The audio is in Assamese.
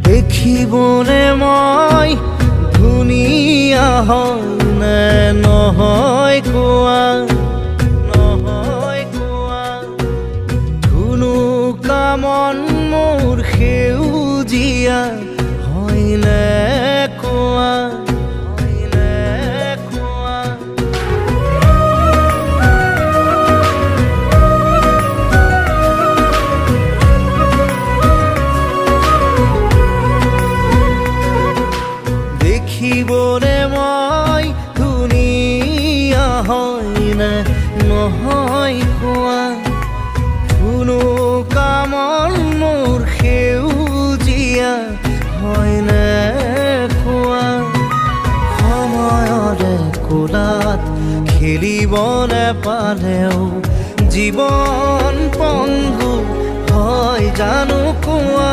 দেখিবনে মই ধুনীয়া হয় নে নহয় কোৱা, নহয় কোৱা। ধুনুকা মন মোৰ সেউজীয়া হয় নে কোৱা, হয় নে কোৱা। দেখিবনে মই ধুনীয়া হয় নে নহয় কোৱা, ধুনুকা মন মোৰ সেউজীয়া হয় নে কোৱা। সময়ৰে কোলাত খেলিব নেপালেও জীৱন পংগু হয় জানো কোৱা।